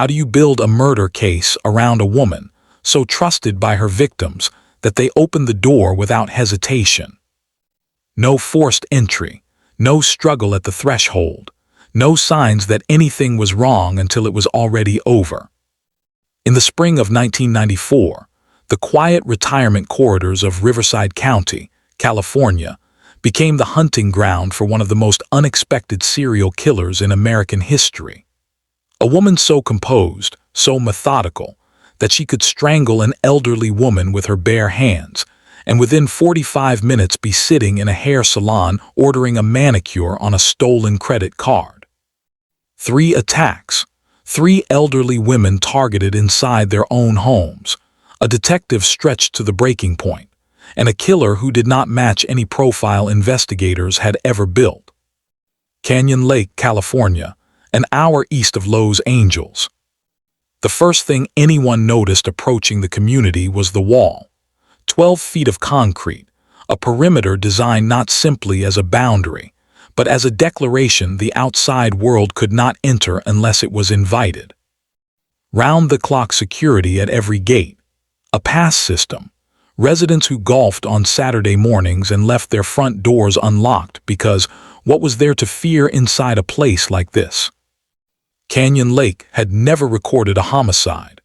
How do you build a murder case around a woman so trusted by her victims that they open the door without hesitation? No forced entry, no struggle at the threshold, no signs that anything was wrong until it was already over. In the spring of 1994, the quiet retirement corridors of Riverside County, California, became the hunting ground for one of the most unexpected serial killers in American history. A woman so composed, so methodical, that she could strangle an elderly woman with her bare hands, and within 45 minutes be sitting in a hair salon ordering a manicure on a stolen credit card. 3 attacks, 3 elderly women targeted inside their own homes, a detective stretched to the breaking point, and a killer who did not match any profile investigators had ever built. Canyon Lake, California, an hour east of Los Angeles. The first thing anyone noticed approaching the community was the wall. 12 feet of concrete, a perimeter designed not simply as a boundary, but as a declaration the outside world could not enter unless it was invited. Round-the-clock security at every gate, a pass system, residents who golfed on Saturday mornings and left their front doors unlocked because what was there to fear inside a place like this? Canyon Lake had never recorded a homicide.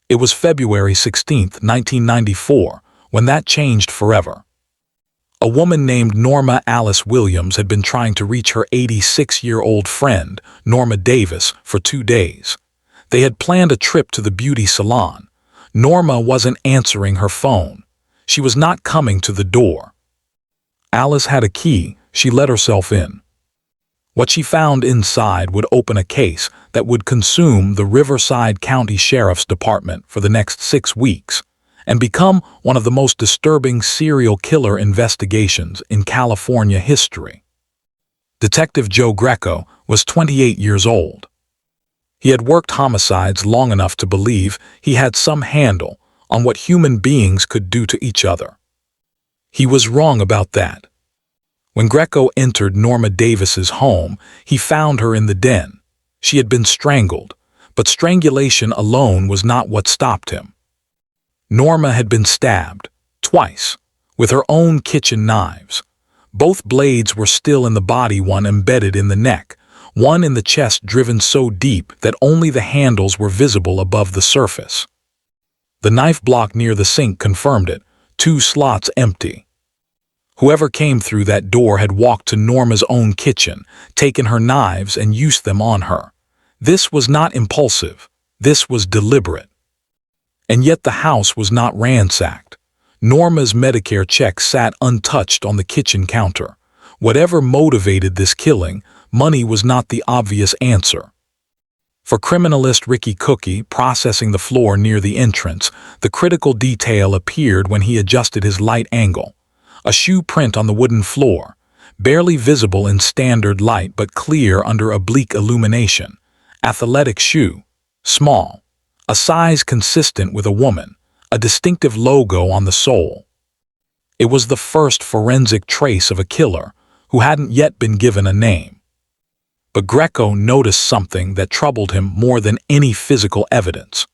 It was February 16, 1994, when that changed forever. A woman named Norma Alice Williams had been trying to reach her 86-year-old friend, Norma Davis, for 2 days. They had planned a trip to the beauty salon. Norma wasn't answering her phone. She was not coming to the door. Alice had a key. She let herself in. What she found inside would open a case that would consume the Riverside County Sheriff's Department for the next 6 weeks and become one of the most disturbing serial killer investigations in California history. Detective Joe Greco was 28 years old. He had worked homicides long enough to believe he had some handle on what human beings could do to each other. He was wrong about that. When Greco entered Norma Davis's home, he found her in the den. She had been strangled, but strangulation alone was not what stopped him. Norma had been stabbed, twice, with her own kitchen knives. Both blades were still in the body, one embedded in the neck, one in the chest driven so deep that only the handles were visible above the surface. The knife block near the sink confirmed it, 2 slots empty. Whoever came through that door had walked to Norma's own kitchen, taken her knives and used them on her. This was not impulsive. This was deliberate. And yet the house was not ransacked. Norma's Medicare check sat untouched on the kitchen counter. Whatever motivated this killing, money was not the obvious answer. For criminalist Ricky Cookie, processing the floor near the entrance, the critical detail appeared when he adjusted his light angle. A shoe print on the wooden floor, barely visible in standard light but clear under oblique illumination. Athletic shoe, small, a size consistent with a woman, a distinctive logo on the sole. It was the first forensic trace of a killer who hadn't yet been given a name. But Greco noticed something that troubled him more than any physical evidence.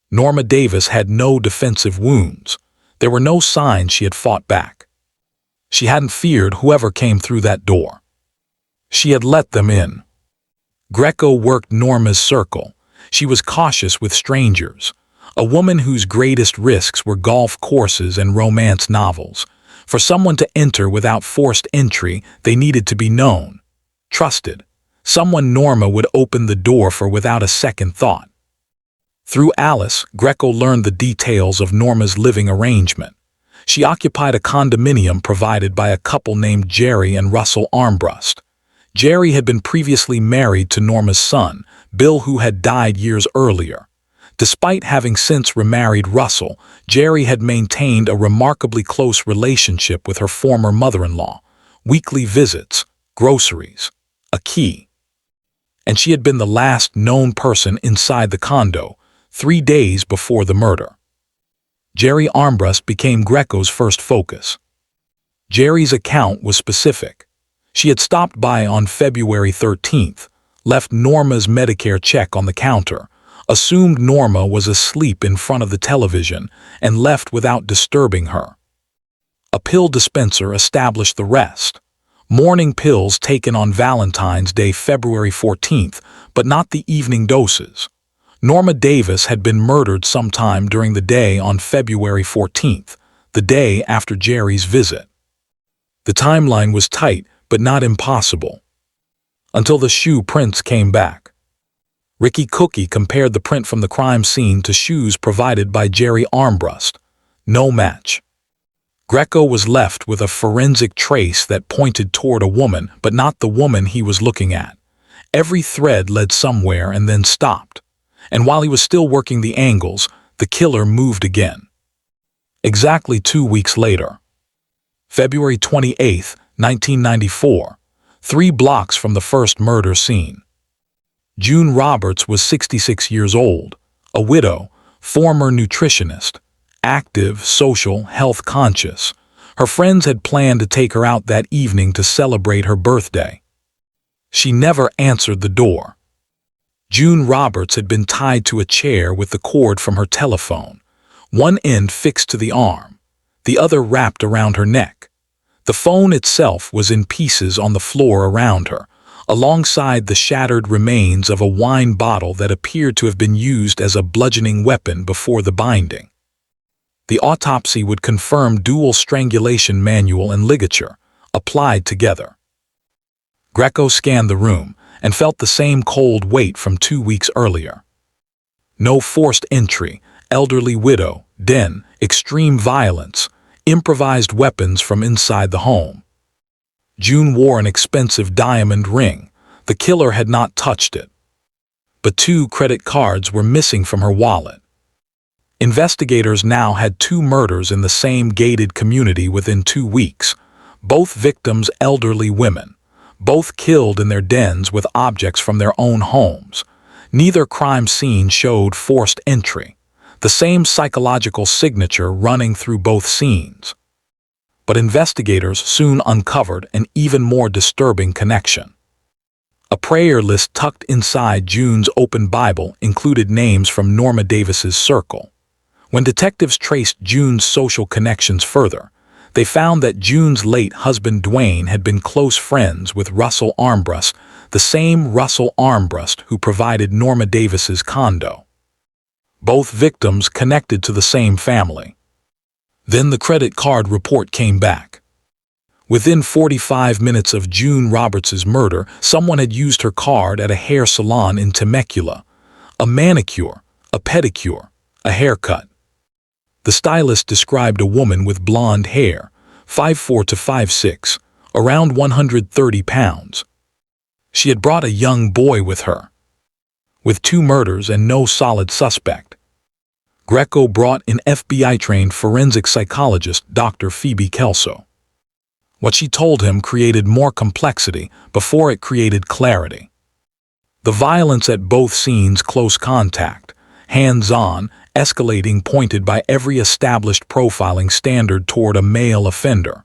Norma Davis had no defensive wounds. There were no signs she had fought back. She hadn't feared whoever came through that door. She had let them in. Greco worked Norma's circle. She was cautious with strangers, a woman whose greatest risks were golf courses and romance novels. For someone to enter without forced entry, they needed to be known, trusted, someone Norma would open the door for without a second thought. Through Alice, Greco learned the details of Norma's living arrangement. She occupied a condominium provided by a couple named Jerry and Russell Armbrust. Jerry had been previously married to Norma's son, Bill, who had died years earlier. Despite having since remarried Russell, Jerry had maintained a remarkably close relationship with her former mother-in-law. Weekly visits, groceries, a key. And she had been the last known person inside the condo, 3 days before the murder. Jerry Armbrust became Greco's first focus. Jerry's account was specific. She had stopped by on February 13th, left Norma's Medicare check on the counter, assumed Norma was asleep in front of the television, and left without disturbing her. A pill dispenser established the rest. Morning pills taken on Valentine's Day, February 14th, but not the evening doses. Norma Davis had been murdered sometime during the day on February 14th, the day after Jerry's visit. The timeline was tight, but not impossible. Until the shoe prints came back. Ricky Cookie compared the print from the crime scene to shoes provided by Jerry Armbrust. No match. Greco was left with a forensic trace that pointed toward a woman, but not the woman he was looking at. Every thread led somewhere and then stopped. And while he was still working the angles, the killer moved again. Exactly 2 weeks later, February 28, 1994, 3 blocks from the first murder scene. June Roberts was 66 years old, a widow, former nutritionist, active, social, health conscious. Her friends had planned to take her out that evening to celebrate her birthday. She never answered the door. June Roberts had been tied to a chair with the cord from her telephone, one end fixed to the arm, the other wrapped around her neck. The phone itself was in pieces on the floor around her, alongside the shattered remains of a wine bottle that appeared to have been used as a bludgeoning weapon before the binding. The autopsy would confirm dual strangulation manual and ligature, applied together. Greco scanned the room and felt the same cold weight from 2 weeks earlier. No forced entry, elderly widow, den, extreme violence, improvised weapons from inside the home. June wore an expensive diamond ring. The killer had not touched it. But 2 credit cards were missing from her wallet. Investigators now had 2 murders in the same gated community within 2 weeks, both victims elderly women, both killed in their dens with objects from their own homes. Neither crime scene showed forced entry, the same psychological signature running through both scenes. But investigators soon uncovered an even more disturbing connection. A prayer list tucked inside June's open Bible included names from Norma Davis's circle. When detectives traced June's social connections further, they found that June's late husband Dwayne had been close friends with Russell Armbrust, the same Russell Armbrust who provided Norma Davis's condo. Both victims connected to the same family. Then the credit card report came back. Within 45 minutes of June Roberts's murder, someone had used her card at a hair salon in Temecula. A manicure, a pedicure, a haircut. The stylist described a woman with blonde hair, 5'4" to 5'6", around 130 pounds. She had brought a young boy with her. With 2 murders and no solid suspect, Greco brought in FBI-trained forensic psychologist Dr. Phoebe Kelso. What she told him created more complexity before it created clarity. The violence at both scenes, close contact, hands-on, escalating, pointed by every established profiling standard toward a male offender.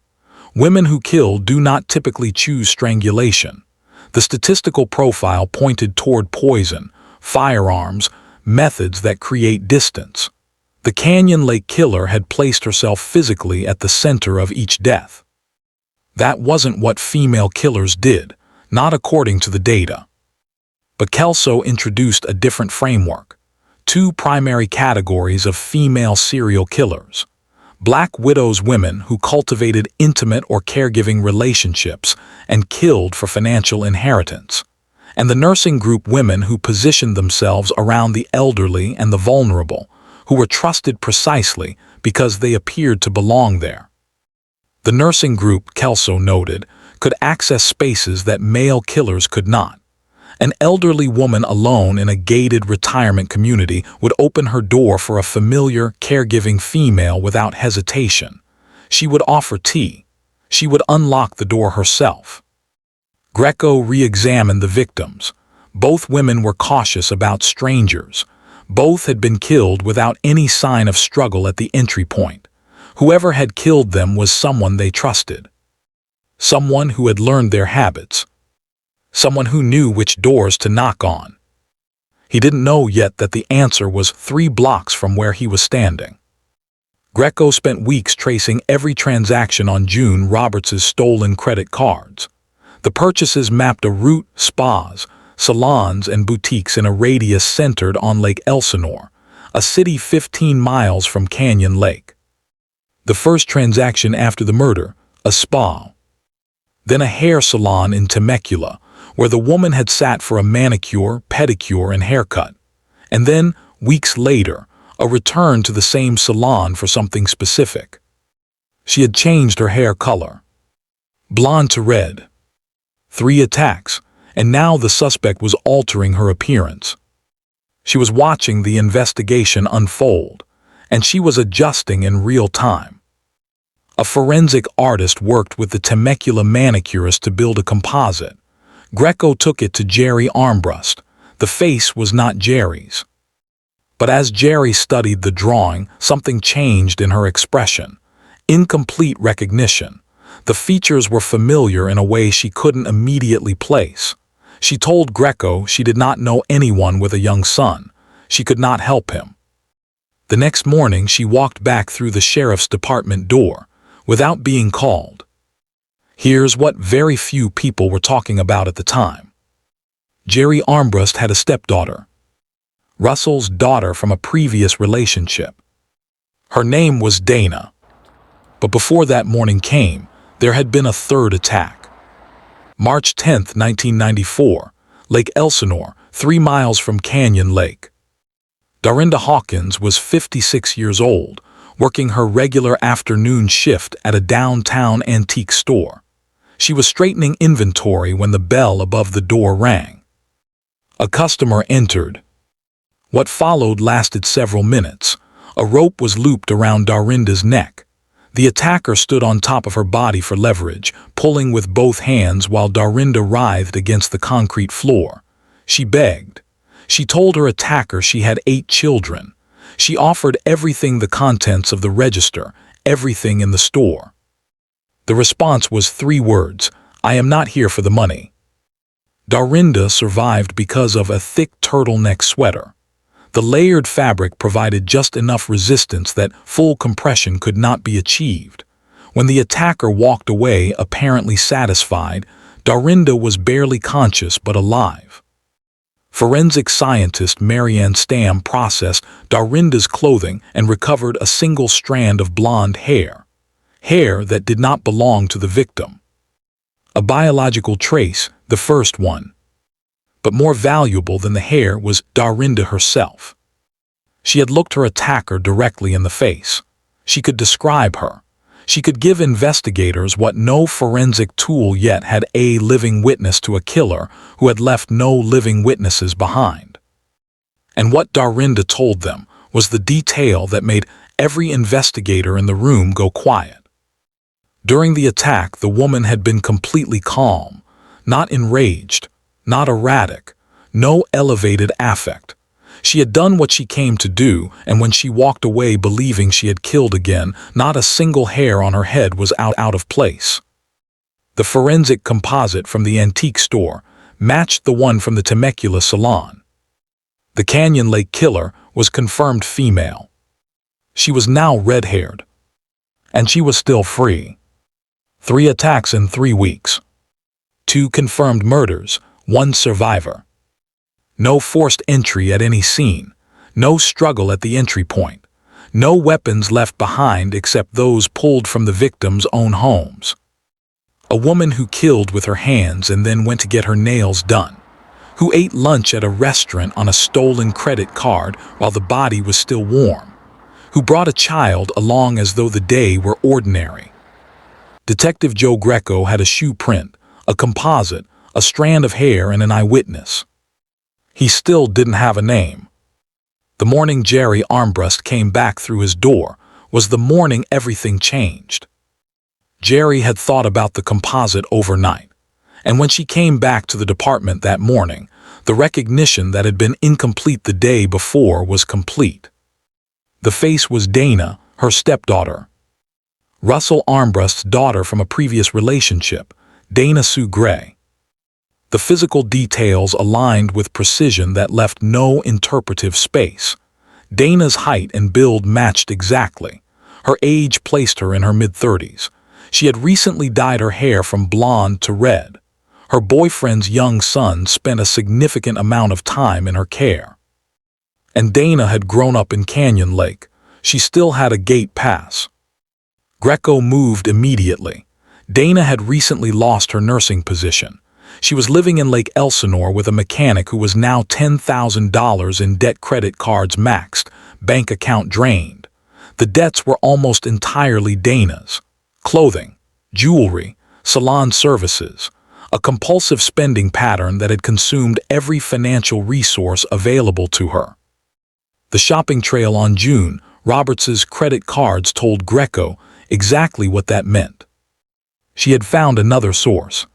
Women who kill do not typically choose strangulation. The statistical profile pointed toward poison, firearms, methods that create distance. The Canyon Lake killer had placed herself physically at the center of each death. That wasn't what female killers did, not according to the data. But Kelso introduced a different framework. 2 primary categories of female serial killers. Black widows, women who cultivated intimate or caregiving relationships and killed for financial inheritance. And the nursing group, women who positioned themselves around the elderly and the vulnerable, who were trusted precisely because they appeared to belong there. The nursing group, Kelso noted, could access spaces that male killers could not. An elderly woman alone in a gated retirement community would open her door for a familiar, caregiving female without hesitation. She would offer tea. She would unlock the door herself. Greco re-examined the victims. Both women were cautious about strangers. Both had been killed without any sign of struggle at the entry point. Whoever had killed them was someone they trusted. Someone who had learned their habits. someone who knew which doors to knock on. He didn't know yet that the answer was 3 blocks from where he was standing. Greco spent weeks tracing every transaction on June Roberts' stolen credit cards. The purchases mapped a route: spas, salons, and boutiques in a radius centered on Lake Elsinore, a city 15 miles from Canyon Lake. The first transaction after the murder, a spa. Then a hair salon in Temecula, where the woman had sat for a manicure, pedicure, and haircut. And then, weeks later, a return to the same salon for something specific. She had changed her hair color. Blonde to red. 3 attacks, and now the suspect was altering her appearance. She was watching the investigation unfold, and she was adjusting in real time. A forensic artist worked with the Temecula manicurist to build a composite. Greco took it to Jerry Armbrust. The face was not Jerry's. But as Jerry studied the drawing, something changed in her expression. Incomplete recognition. The features were familiar in a way she couldn't immediately place. She told Greco she did not know anyone with a young son. She could not help him. The next morning she walked back through the sheriff's department door, without being called. Here's what very few people were talking about at the time. Jerry Armbrust had a stepdaughter. Russell's daughter from a previous relationship. Her name was Dana. But before that morning came, there had been a third attack. March 10, 1994, Lake Elsinore, 3 miles from Canyon Lake. Dorinda Hawkins was 56 years old, working her regular afternoon shift at a downtown antique store. She was straightening inventory when the bell above the door rang. A customer entered. What followed lasted several minutes. A rope was looped around Dorinda's neck. The attacker stood on top of her body for leverage, pulling with both hands while Dorinda writhed against the concrete floor. She begged. She told her attacker she had 8 children. She offered everything, the contents of the register, everything in the store. The response was 3 words: "I am not here for the money." Dorinda survived because of a thick turtleneck sweater. The layered fabric provided just enough resistance that full compression could not be achieved. When the attacker walked away, apparently satisfied, Dorinda was barely conscious but alive. Forensic scientist Marianne Stamm processed Dorinda's clothing and recovered a single strand of blonde hair. Hair that did not belong to the victim. A biological trace, the first one. But more valuable than the hair was Dorinda herself. She had looked her attacker directly in the face. She could describe her. She could give investigators what no forensic tool yet had: a living witness to a killer who had left no living witnesses behind. And what Dorinda told them was the detail that made every investigator in the room go quiet. During the attack, the woman had been completely calm, not enraged, not erratic, no elevated affect. She had done what she came to do, and when she walked away believing she had killed again, not a single hair on her head was out of place. The forensic composite from the antique store matched the one from the Temecula Salon. The Canyon Lake killer was confirmed female. She was now red-haired. And she was still free. 3 attacks in 3 weeks. 2 confirmed murders, 1 survivor. No forced entry at any scene. No struggle at the entry point. No weapons left behind except those pulled from the victims' own homes. A woman who killed with her hands and then went to get her nails done. Who ate lunch at a restaurant on a stolen credit card while the body was still warm. Who brought a child along as though the day were ordinary. Detective Joe Greco had a shoe print, a composite, a strand of hair, and an eyewitness. He still didn't have a name. The morning Jerry Armbrust came back through his door was the morning everything changed. Jerry had thought about the composite overnight, and when she came back to the department that morning, the recognition that had been incomplete the day before was complete. The face was Dana, her stepdaughter. Russell Armbrust's daughter from a previous relationship, Dana Sue Gray. The physical details aligned with precision that left no interpretive space. Dana's height and build matched exactly. Her age placed her in her mid-30s. She had recently dyed her hair from blonde to red. Her boyfriend's young son spent a significant amount of time in her care. And Dana had grown up in Canyon Lake. She still had a gate pass. Greco moved immediately. Dana had recently lost her nursing position. She was living in Lake Elsinore with a mechanic who was now $10,000 in debt, credit cards maxed, bank account drained. The debts were almost entirely Dana's. Clothing, jewelry, salon services, a compulsive spending pattern that had consumed every financial resource available to her. The shopping trail on June Roberts' credit cards told Greco exactly what that meant. She had found another source.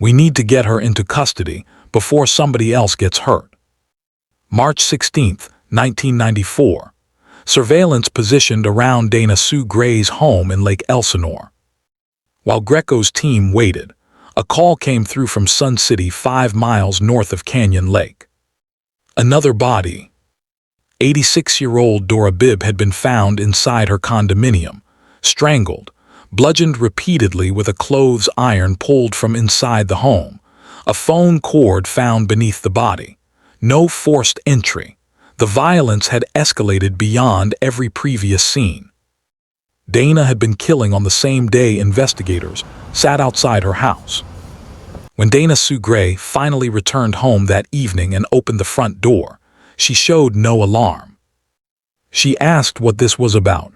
We need to get her into custody before somebody else gets hurt. March 16, 1994. Surveillance positioned around Dana Sue Gray's home in Lake Elsinore. While Greco's team waited, a call came through from Sun City 5 miles north of Canyon Lake. Another body. 86-year-old Dora Bibb had been found inside her condominium, strangled, bludgeoned repeatedly with a clothes iron pulled from inside the home, a phone cord found beneath the body. No forced entry. The violence had escalated beyond every previous scene. Dana had been killing on the same day investigators sat outside her house. When Dana Sue Gray finally returned home that evening and opened the front door, she showed no alarm. She asked what this was about.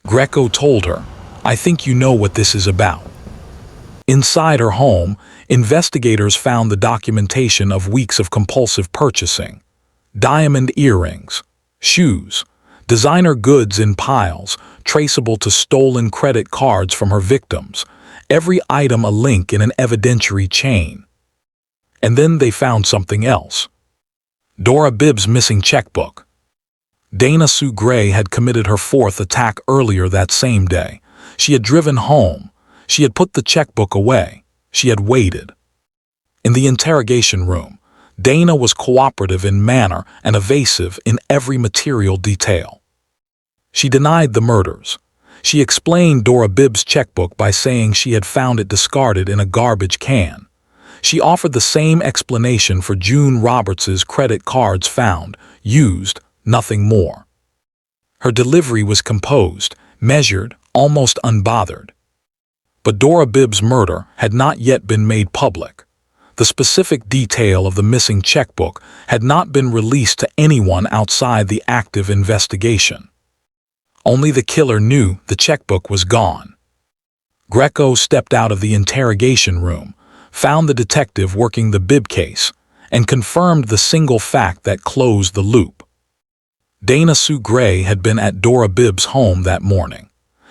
Greco told her, "I think you know what this is about." Inside her home, investigators found the documentation of weeks of compulsive purchasing. Diamond earrings, shoes, designer goods in piles, traceable to stolen credit cards from her victims, every item a link in an evidentiary chain. And then they found something else. Dora Bibb's missing checkbook. Dana Sue Gray had committed her fourth attack earlier that same day. She had driven home. She had put the checkbook away. She had waited. In the interrogation room, Dana was cooperative in manner and evasive in every material detail. She denied the murders. She explained Dora Bibb's checkbook by saying she had found it discarded in a garbage can. She offered the same explanation for June Roberts' credit cards found, used, nothing more. Her delivery was composed, measured, almost unbothered. But Dora Bibb's murder had not yet been made public. The specific detail of the missing checkbook had not been released to anyone outside the active investigation. Only the killer knew the checkbook was gone. Greco stepped out of the interrogation room, found the detective working the Bibb case, and confirmed the single fact that closed the loop. Dana Sue Gray had been at Dora Bibb's home that morning.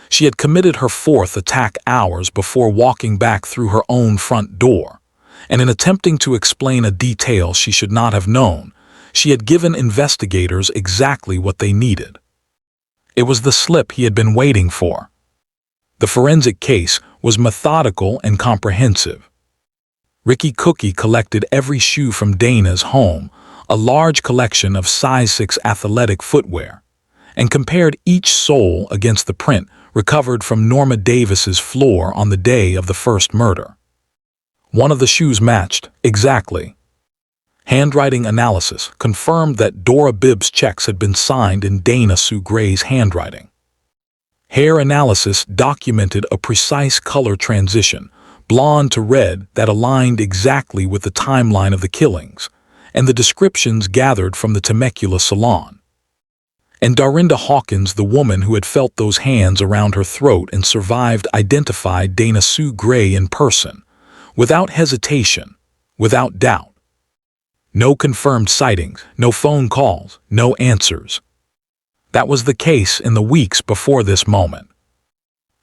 She had committed her fourth attack hours before walking back through her own front door, and in attempting to explain a detail she should not have known, she had given investigators exactly what they needed. It was the slip he had been waiting for. The forensic case was methodical and comprehensive. Ricky Cookie collected every shoe from Dana's home, a large collection of size 6 athletic footwear, and compared each sole against the print recovered from Norma Davis's floor on the day of the first murder. One of the shoes matched exactly. Handwriting analysis confirmed that Dora Bibb's checks had been signed in Dana Sue Gray's handwriting. Hair analysis documented a precise color transition, blonde to red, that aligned exactly with the timeline of the killings, and the descriptions gathered from the Temecula Salon. And Dorinda Hawkins, the woman who had felt those hands around her throat and survived, identified Dana Sue Gray in person, without hesitation, without doubt. No confirmed sightings, no phone calls, no answers. That was the case in the weeks before this moment.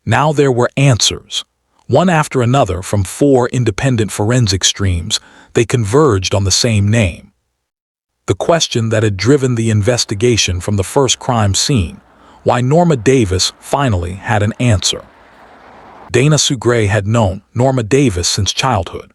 Now there were answers. One after another from 4 independent forensic streams, they converged on the same name. The question that had driven the investigation from the first crime scene, why Norma Davis finally had an answer. Dana Sue Gray had known Norma Davis since childhood.